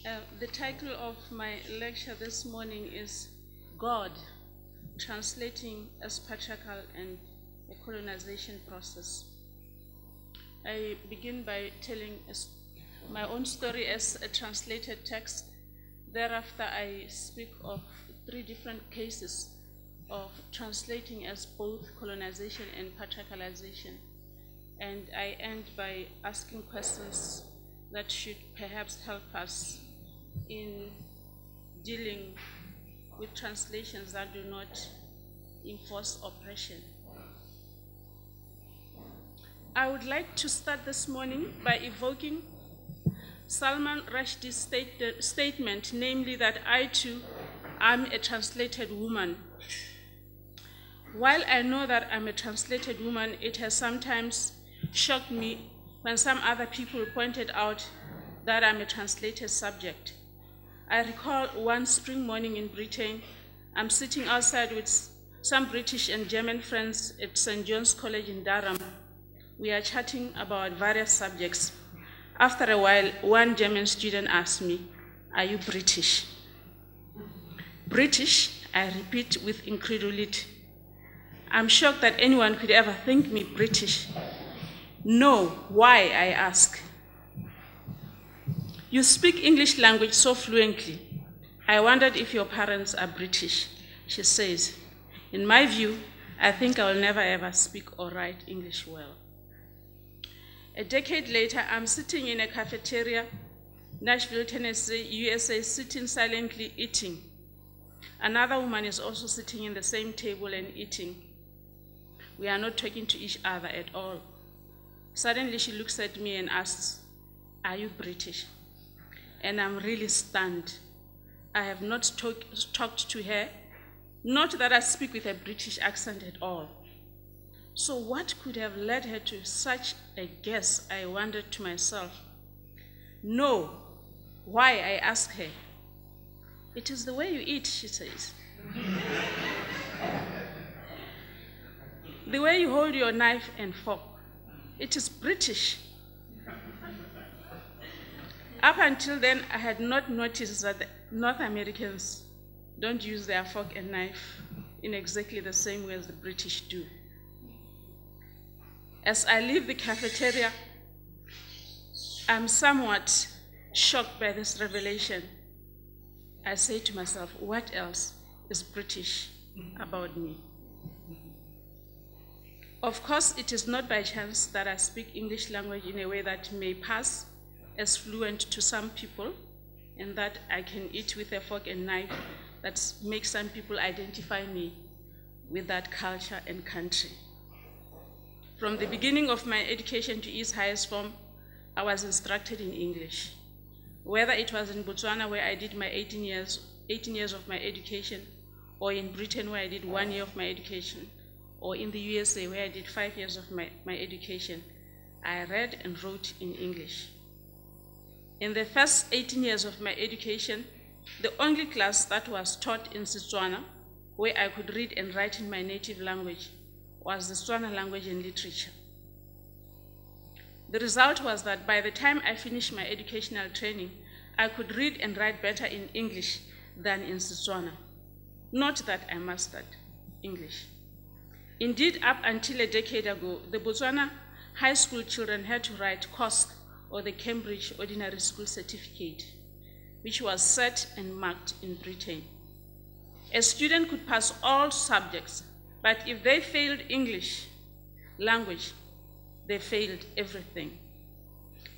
The title of my lecture this morning is God, Translating as Patriarchal and a Colonization Process. I begin by telling my own story as a translated text. Thereafter, I speak of 3 different cases of translating as both colonization and patriarchalization. And I end by asking questions that should perhaps help us in dealing with translations that do not enforce oppression. I would like to start this morning by evoking Salman Rushdie's statement, namely that I too am a translated woman. While I know that I'm a translated woman, it has sometimes shocked me when some other people pointed out that I'm a translated subject. I recall one spring morning in Britain, I'm sitting outside with some British and German friends at St. John's College in Durham. We are chatting about various subjects. After a while, one German student asked me, "Are you British?" British, I repeat with incredulity. I'm shocked that anyone could ever think me British. No, why, I ask. You speak English language so fluently. I wondered if your parents are British. She says, in my view, I think I will never ever speak or write English well. A decade later, I'm sitting in a cafeteria, Nashville, Tennessee, USA, sitting silently eating. Another woman is also sitting in the same table and eating. We are not talking to each other at all. Suddenly she looks at me and asks, "Are you British?" And I'm really stunned. I have not talked to her, not that I speak with a British accent at all. So what could have led her to such a guess, I wondered to myself. No, why, I asked her. It is the way you eat, she says. The way you hold your knife and fork. It is British. Up until then, I had not noticed that the North Americans don't use their fork and knife in exactly the same way as the British do. As I leave the cafeteria, I'm somewhat shocked by this revelation. I say to myself, what else is British about me? Of course, it is not by chance that I speak English language in a way that may pass as fluent to some people, and that I can eat with a fork and knife that makes some people identify me with that culture and country. From the beginning of my education to its highest form, I was instructed in English. Whether it was in Botswana, where I did my 18 years of my education, or in Britain, where I did 1 year of my education, or in the USA, where I did 5 years of my education, I read and wrote in English. In the first 18 years of my education, the only class that was taught in Setswana, where I could read and write in my native language, was the Setswana language and literature. The result was that by the time I finished my educational training, I could read and write better in English than in Setswana. Not that I mastered English. Indeed, up until a decade ago, the Botswana high school children had to write COSC, or the Cambridge Ordinary School Certificate, which was set and marked in Britain. A student could pass all subjects, but if they failed English language, they failed everything.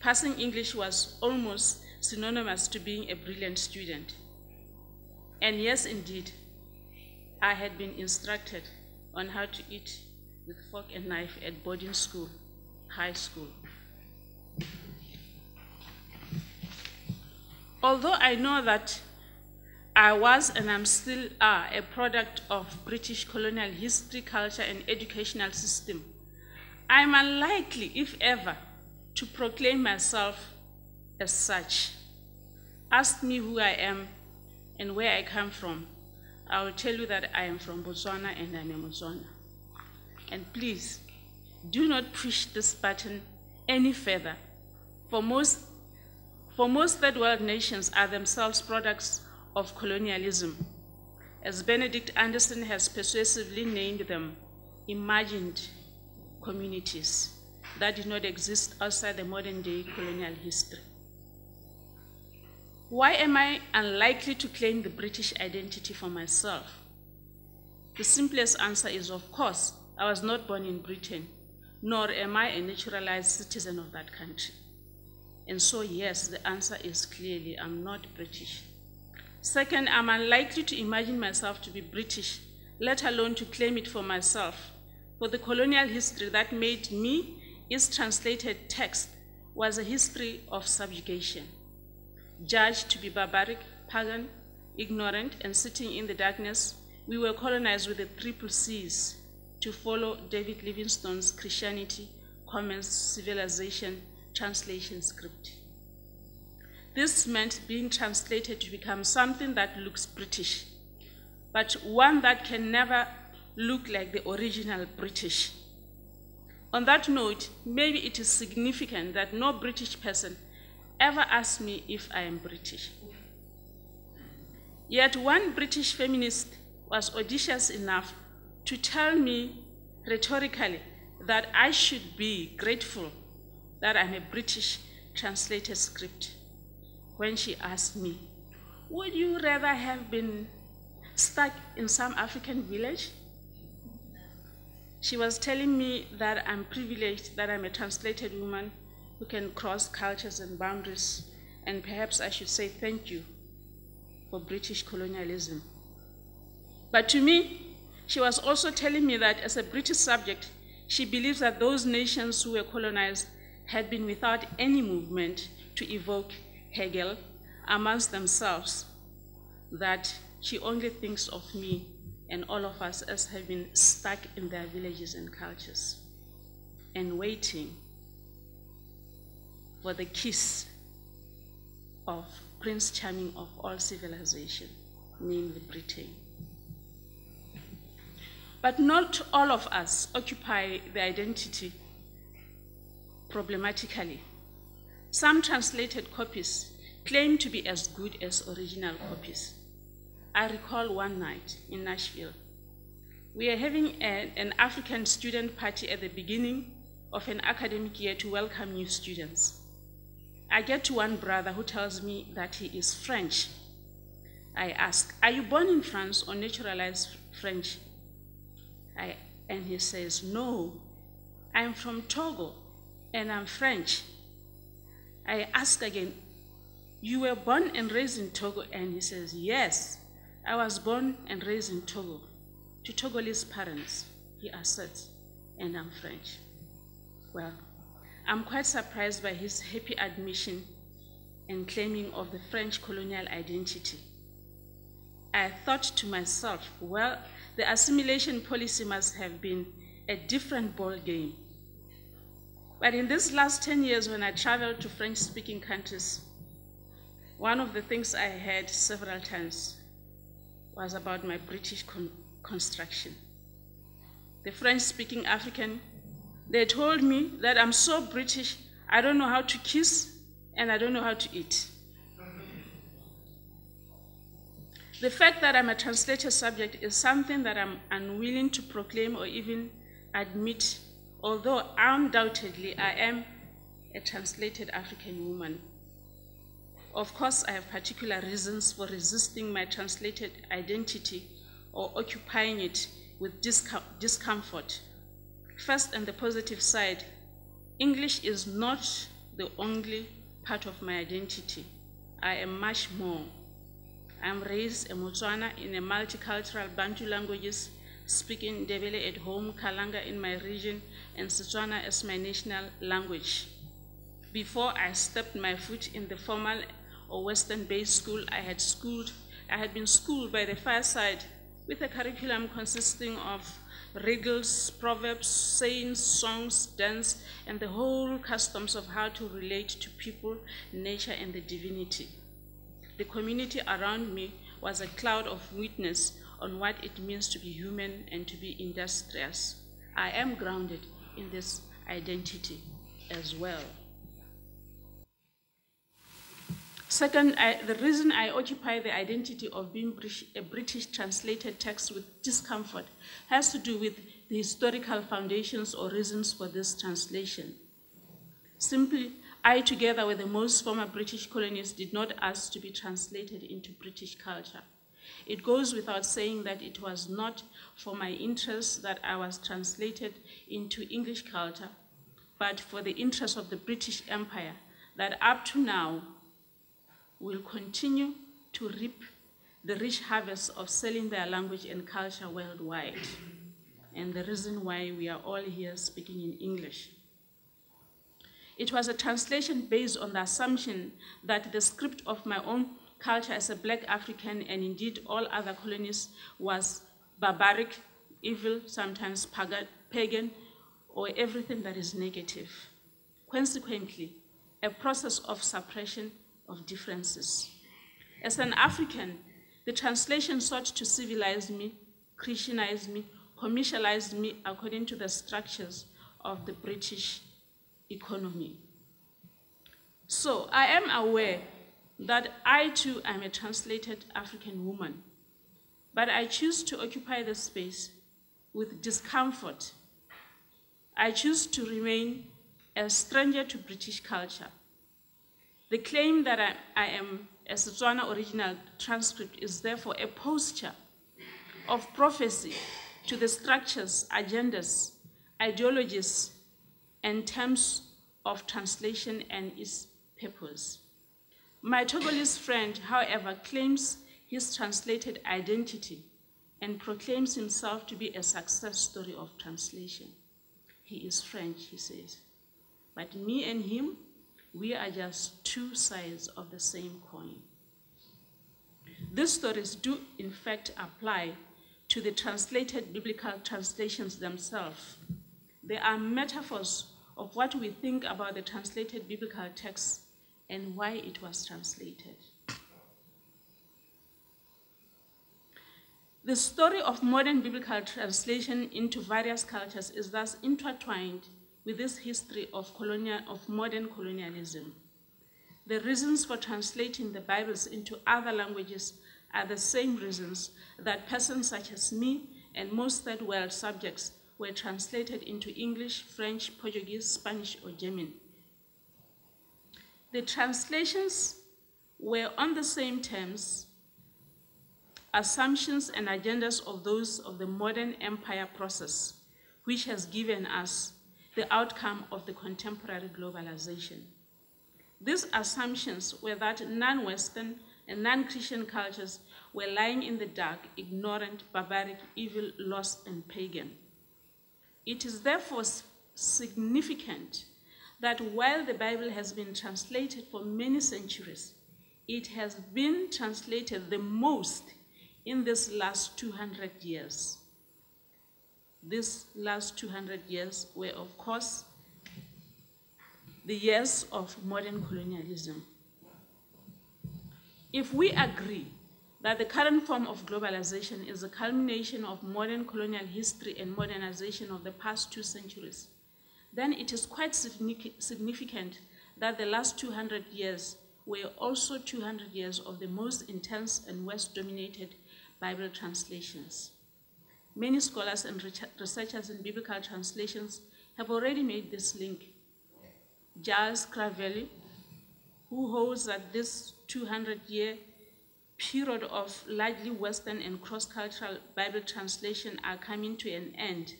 Passing English was almost synonymous to being a brilliant student. And yes, indeed, I had been instructed on how to eat with fork and knife at boarding school, high school. Although I know that I was and I'm still a product of British colonial history, culture, and educational system, I'm unlikely, if ever, to proclaim myself as such. Ask me who I am and where I come from. I will tell you that I am from Botswana and I'm a Motswana. And please, do not push this button any further. For most third world nations are themselves products of colonialism. As Benedict Anderson has persuasively named them, imagined communities that did not exist outside the modern day colonial history. Why am I unlikely to claim the British identity for myself? The simplest answer is, of course, I was not born in Britain, nor am I a naturalized citizen of that country. And so, yes, the answer is clearly, I'm not British. Second, I'm unlikely to imagine myself to be British, let alone to claim it for myself. For the colonial history that made me its translated text was a history of subjugation. Judged to be barbaric, pagan, ignorant, and sitting in the darkness, we were colonized with the triple C's to follow David Livingstone's Christianity, Commons, Civilization, Translation script. This meant being translated to become something that looks British, but one that can never look like the original British. On that note, maybe it is significant that no British person ever asked me if I am British. Yet one British feminist was audacious enough to tell me rhetorically that I should be grateful that I'm a British translated script when she asked me, would you rather have been stuck in some African village? She was telling me that I'm privileged, that I'm a translated woman who can cross cultures and boundaries, and perhaps I should say thank you for British colonialism. But to me, she was also telling me that as a British subject, she believes that those nations who were colonized had been without any movement to evoke Hegel amongst themselves, that she only thinks of me and all of us as having stuck in their villages and cultures and waiting for the kiss of Prince Charming of all civilization, namely Britain. But not all of us occupy the identity problematically. Some translated copies claim to be as good as original copies. I recall one night in Nashville, we are having an African student party at the beginning of an academic year to welcome new students. I get to one brother who tells me that he is French. I ask, are you born in France or naturalized French? And he says, no, I'm from Togo and I'm French. I ask again, you were born and raised in Togo? And he says, yes, I was born and raised in Togo, to Togolese parents, he asserts, and I'm French. Well, I'm quite surprised by his happy admission and claiming of the French colonial identity. I thought to myself, well, the assimilation policy must have been a different ball game. But in these last 10 years, when I traveled to French-speaking countries, one of the things I heard several times was about my British construction. The French-speaking African, they told me that I'm so British, I don't know how to kiss and I don't know how to eat. The fact that I'm a translated subject is something that I'm unwilling to proclaim or even admit, although undoubtedly I am a translated African woman. Of course, I have particular reasons for resisting my translated identity or occupying it with discomfort. First, on the positive side, English is not the only part of my identity. I am much more. I'm raised a Motswana in a multicultural Bantu languages, speaking Ndebele at home, Kalanga in my region, and Setswana as my national language. Before I stepped my foot in the formal or Western-based school, I had been schooled by the fireside with a curriculum consisting of riddles, proverbs, sayings, songs, dance, and the whole customs of how to relate to people, nature, and the divinity. The community around me was a cloud of witness on what it means to be human and to be industrious. I am grounded in this identity as well. Second, the reason I occupy the identity of being a British translated text with discomfort has to do with the historical foundations or reasons for this translation. Simply, I, together with the most former British colonies, did not ask to be translated into British culture. It goes without saying that it was not for my interest that I was translated into English culture, but for the interest of the British Empire that up to now will continue to reap the rich harvest of selling their language and culture worldwide, and the reason why we are all here speaking in English. It was a translation based on the assumption that the script of my own culture as a Black African, and indeed all other colonies, was barbaric, evil, sometimes pagan, or everything that is negative. Consequently, a process of suppression of differences. As an African, the translation sought to civilize me, Christianize me, commercialize me according to the structures of the British economy. So I am aware that I too am a translated African woman, but I choose to occupy the space with discomfort. I choose to remain a stranger to British culture. The claim that I am a Setswana original transcript is therefore a posture of prophecy to the structures, agendas, ideologies, and terms of translation and its purpose. My Togolese friend, however, claims his translated identity and proclaims himself to be a success story of translation. He is French, he says. But me and him, we are just two sides of the same coin. These stories do, in fact, apply to the translated biblical translations themselves. They are metaphors of what we think about the translated biblical text and why it was translated. The story of modern biblical translation into various cultures is thus intertwined with this history of modern colonialism. The reasons for translating the Bibles into other languages are the same reasons that persons such as me and most third world subjects were translated into English, French, Portuguese, Spanish, or German. The translations were on the same terms, assumptions, and agendas of those of the modern empire process, which has given us the outcome of the contemporary globalization. These assumptions were that non-Western and non-Christian cultures were lying in the dark, ignorant, barbaric, evil, lost, and pagan. It is therefore significant that while the Bible has been translated for many centuries, it has been translated the most in this last 200 years. These last 200 years were, of course, the years of modern colonialism. If we agree that the current form of globalization is a culmination of modern colonial history and modernization of the past 2 centuries, then it is quite significant that the last 200 years were also 200 years of the most intense and West-dominated Bible translations. Many scholars and researchers in biblical translations have already made this link. Giles Cravelli, who holds that this 200-year period of largely Western and cross-cultural Bible translation are coming to an end,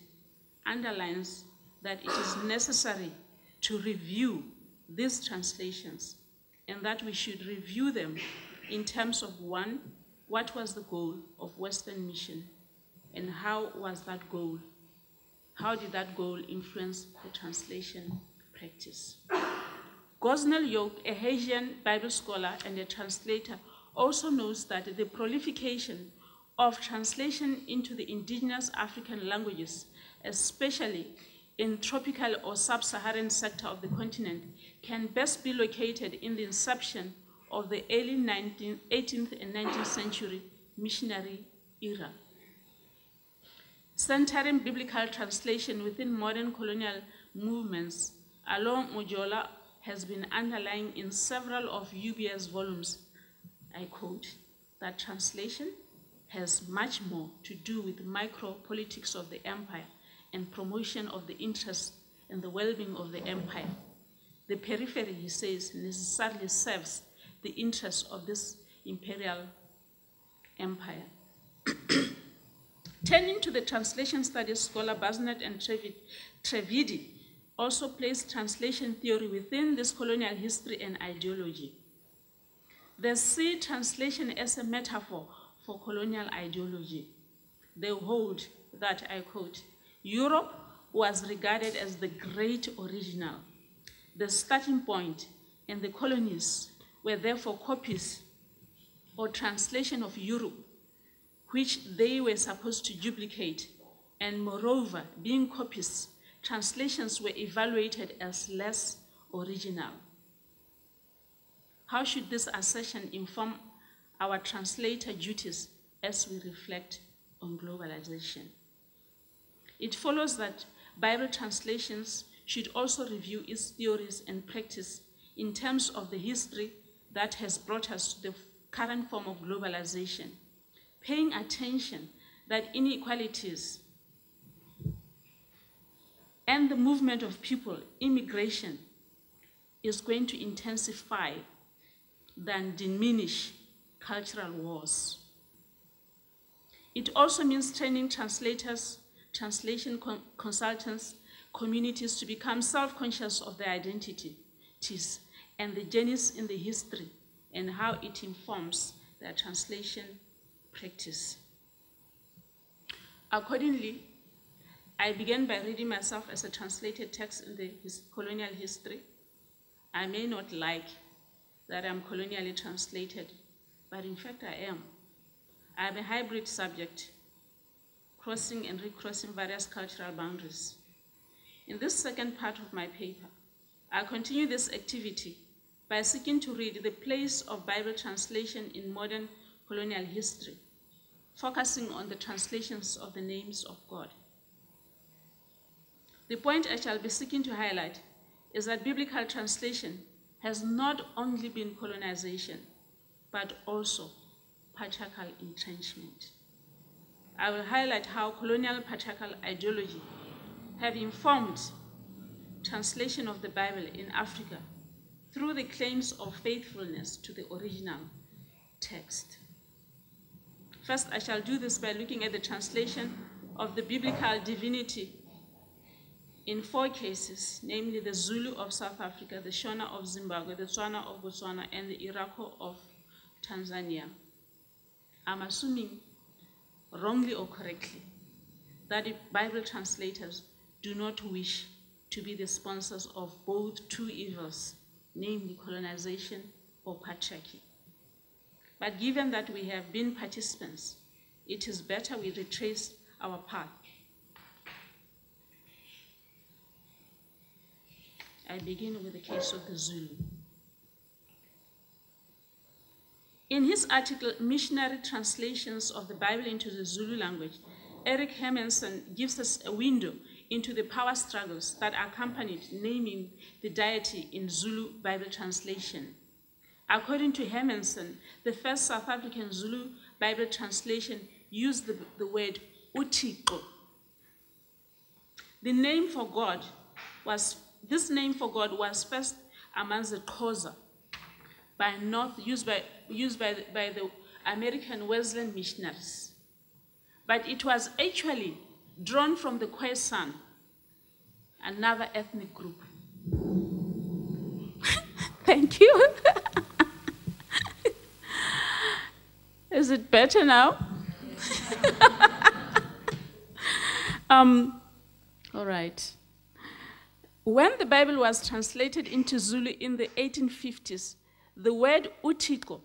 underlines that it is necessary to review these translations and that we should review them in terms of, one, what was the goal of Western mission and how was that goal? How did that goal influence the translation practice? Gosnell Yoke, a Haitian Bible scholar and a translator, also knows that the proliferation of translation into the indigenous African languages, especially in tropical or sub-Saharan sector of the continent, can best be located in the inception of the early 18th and 19th century missionary era. Centering biblical translation within modern colonial movements, Alon Mojola has been underlying in several of UBS volumes, I quote, that translation has much more to do with micro-politics of the empire and promotion of the interests and the well-being of the empire. The periphery, he says, necessarily serves the interests of this imperial empire. Turning to the translation studies, scholar Basnet and Trevidi also placed translation theory within this colonial history and ideology. They see translation as a metaphor for colonial ideology. They hold that, I quote, Europe was regarded as the great original, the starting point, and the colonies were therefore copies or translation of Europe, which they were supposed to duplicate, and moreover, being copies, translations were evaluated as less original. How should this assertion inform our translator duties as we reflect on globalization? It follows that Bible translations should also review its theories and practice in terms of the history that has brought us to the current form of globalization, paying attention that inequalities and the movement of people, immigration, is going to intensify than diminish cultural wars. It also means training translators, translation consultants, communities to become self-conscious of their identities and the journeys in the history and how it informs their translation practice. Accordingly, I began by reading myself as a translated text in the colonial history. I may not like that I'm colonially translated, but in fact I am. I am a hybrid subject, crossing and recrossing various cultural boundaries. In this second part of my paper, I continue this activity by seeking to read the place of Bible translation in modern colonial history, focusing on the translations of the names of God. The point I shall be seeking to highlight is that biblical translation has not only been colonization, but also patriarchal entrenchment. I will highlight how colonial patriarchal ideology have informed translation of the Bible in Africa through the claims of faithfulness to the original text. First, I shall do this by looking at the translation of the biblical divinity in 4 cases, namely the Zulu of South Africa, the Shona of Zimbabwe, the Tswana of Botswana, and the Iraqo of Tanzania. I'm assuming, wrongly or correctly, that the Bible translators do not wish to be the sponsors of both two evils, namely colonization or patriarchy. But given that we have been participants, it is better we retrace our path. I begin with the case of the Zulu. In his article, Missionary Translations of the Bible into the Zulu Language, Eric Hermanson gives us a window into the power struggles that accompanied naming the deity in Zulu Bible translation. According to Hermanson, the first South African Zulu Bible translation used the word uThixo. This name for God was first among the Xhosa used by the American Wesleyan missionaries. But it was actually drawn from the Khoisan, another ethnic group. Thank you. Is it better now? All right. When the Bible was translated into Zulu in the 1850s, the word uThixo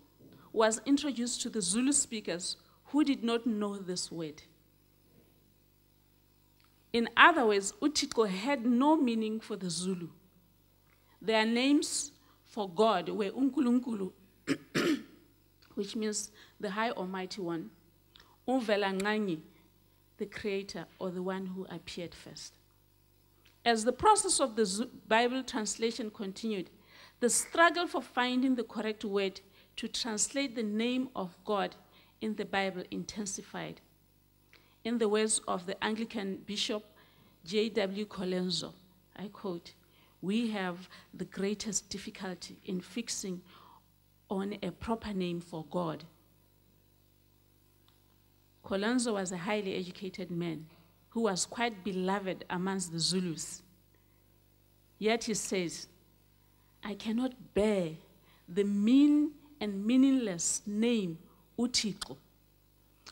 was introduced to the Zulu speakers who did not know this word. In other words, uThixo had no meaning for the Zulu. Their names for God were uNkulunkulu, which means the High Almighty One, uVelanqangi, the Creator, or the one who appeared first. As the process of the Bible translation continued, The struggle for finding the correct word to translate the name of God in the Bible intensified. In the words of the Anglican Bishop J.W. Colenso, I quote, "We have the greatest difficulty in fixing on a proper name for God." Colenso was a highly educated man who was quite beloved amongst the Zulus. Yet he says, "I cannot bear the mean and meaningless name uThixo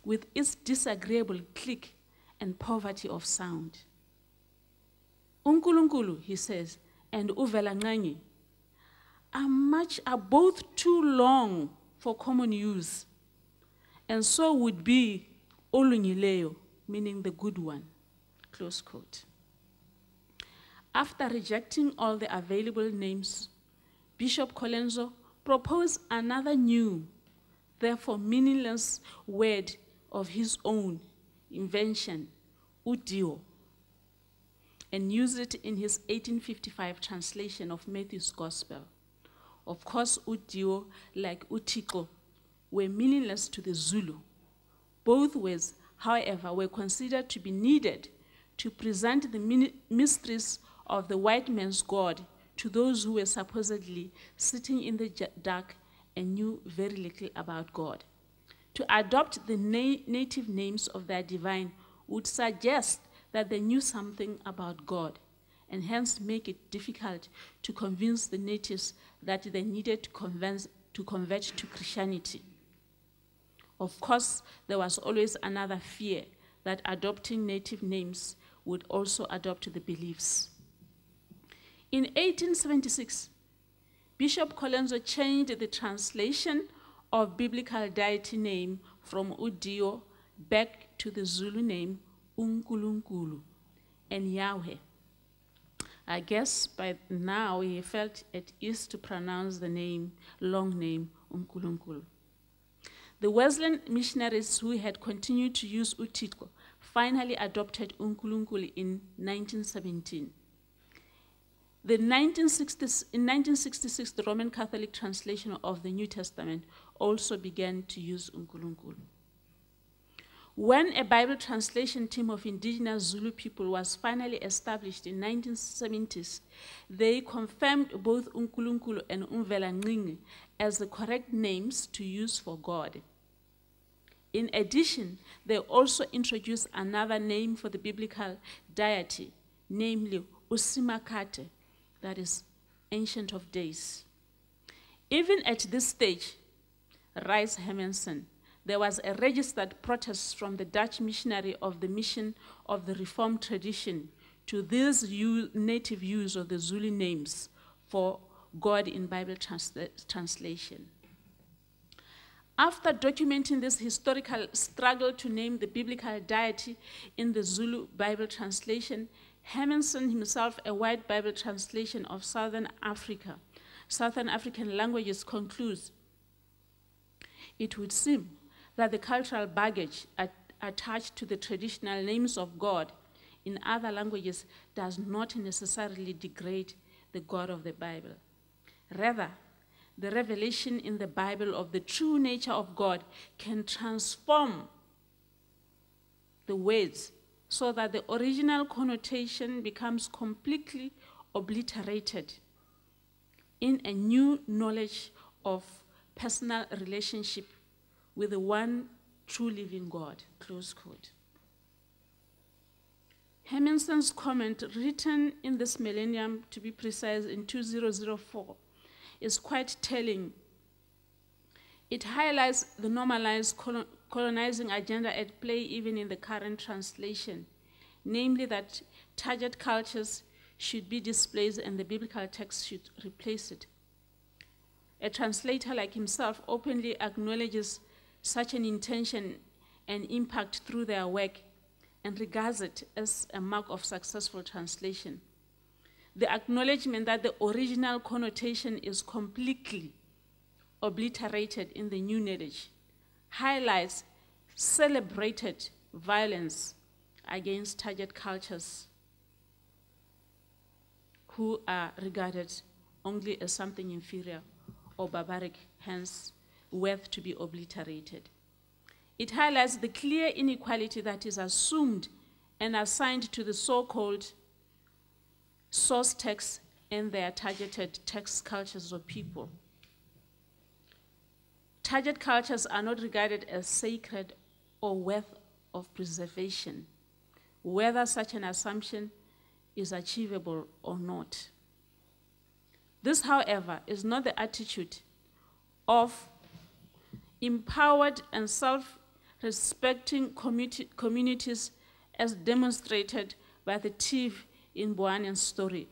with its disagreeable click and poverty of sound. uNkulunkulu," he says, "and uVelanqangi are both too long for common use, and so would be Olungileyo, meaning the good one." Close quote. After rejecting all the available names, Bishop Colenso proposed another new, therefore meaningless word of his own invention, uDio, and used it in his 1855 translation of Matthew's Gospel. Of course, uDio, like uThixo, were meaningless to the Zulu. Both words, however, were considered to be needed to present the mysteries of the white man's God to those who were supposedly sitting in the dark and knew very little about God. To adopt the native names of their divine would suggest that they knew something about God, and hence make it difficult to convince the natives that they needed to convert to Christianity. Of course, there was always another fear that adopting native names would also adopt the beliefs. In 1876, Bishop Colenso changed the translation of biblical deity name from uDio back to the Zulu name uNkulunkulu and Yahweh. I guess by now he felt at ease to pronounce the long name uNkulunkulu. The Wesleyan missionaries who had continued to use uThixo finally adopted uNkulunkulu in 1917. In 1966, the Roman Catholic translation of the New Testament also began to use uNkulunkulu. When a Bible translation team of indigenous Zulu people was finally established in 1970s, they confirmed both uNkulunkulu and uVelanqangi as the correct names to use for God. In addition, they also introduced another name for the biblical deity, namely uSimakate, that is, Ancient of Days. Even at this stage, writes Hermansen, there was a registered protest from the Dutch missionary of the mission of the Reformed tradition to this native use of the Zulu names for God in Bible translation. After documenting this historical struggle to name the biblical deity in the Zulu Bible translation, Hermansen himself, a white Bible translation of Southern African languages, concludes, "It would seem that the cultural baggage attached to the traditional names of God in other languages does not necessarily degrade the God of the Bible. Rather, the revelation in the Bible of the true nature of God can transform the words so that the original connotation becomes completely obliterated in a new knowledge of personal relationship with the one true living God." Close quote. Hermansen's comment, written in this millennium, to be precise, in 2004, is quite telling. It highlights the normalized colonizing agenda at play even in the current translation, namely that target cultures should be displaced and the biblical text should replace it. A translator like himself openly acknowledges such an intention and impact through their work and regards it as a mark of successful translation. The acknowledgement that the original connotation is completely obliterated in the new knowledge highlights celebrated violence against target cultures who are regarded only as something inferior or barbaric, hence worth to be obliterated. It highlights the clear inequality that is assumed and assigned to the so-called source texts and their targeted text cultures of people. Target cultures are not regarded as sacred or worth of preservation, whether such an assumption is achievable or not. This, however, is not the attitude of empowered and self-respecting communities as demonstrated by the thief in Boanen's story.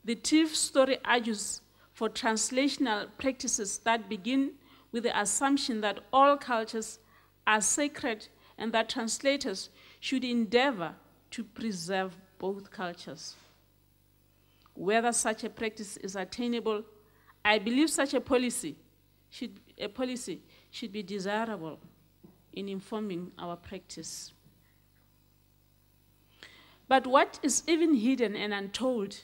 The thief's story argues for translational practices that begin with the assumption that all cultures are sacred and that translators should endeavor to preserve both cultures. Whether such a practice is attainable, I believe such a policy should be desirable in informing our practice. But what is even hidden and untold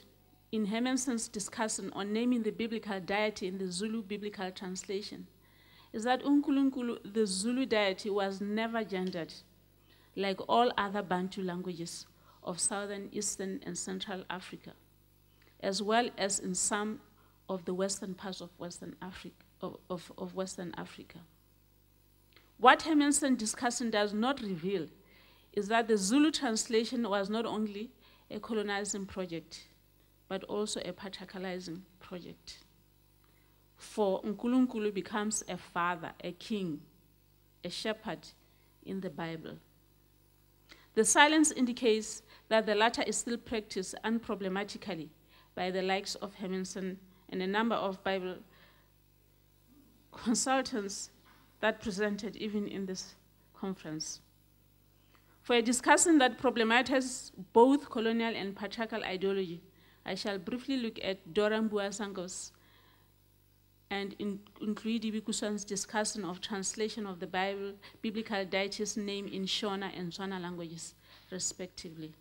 in Hermanson's discussion on naming the biblical deity in the Zulu biblical translation is that uNkulunkulu, the Zulu deity, was never gendered like all other Bantu languages of southern, eastern, and central Africa, as well as in some of the western parts of Western Africa. What Hermanson discussion does not reveal is that the Zulu translation was not only a colonizing project, but also a patriarchalizing project. For uNkulunkulu becomes a father, a king, a shepherd in the Bible. The silence indicates that the latter is still practiced unproblematically by the likes of Hermanson and a number of Bible consultants that presented even in this conference. For a discussion that problematizes both colonial and patriarchal ideology, I shall briefly look at Dora Mbuasango's and include Ibikusan's discussion of translation of the biblical deity's name in Shona and Tswana languages, respectively.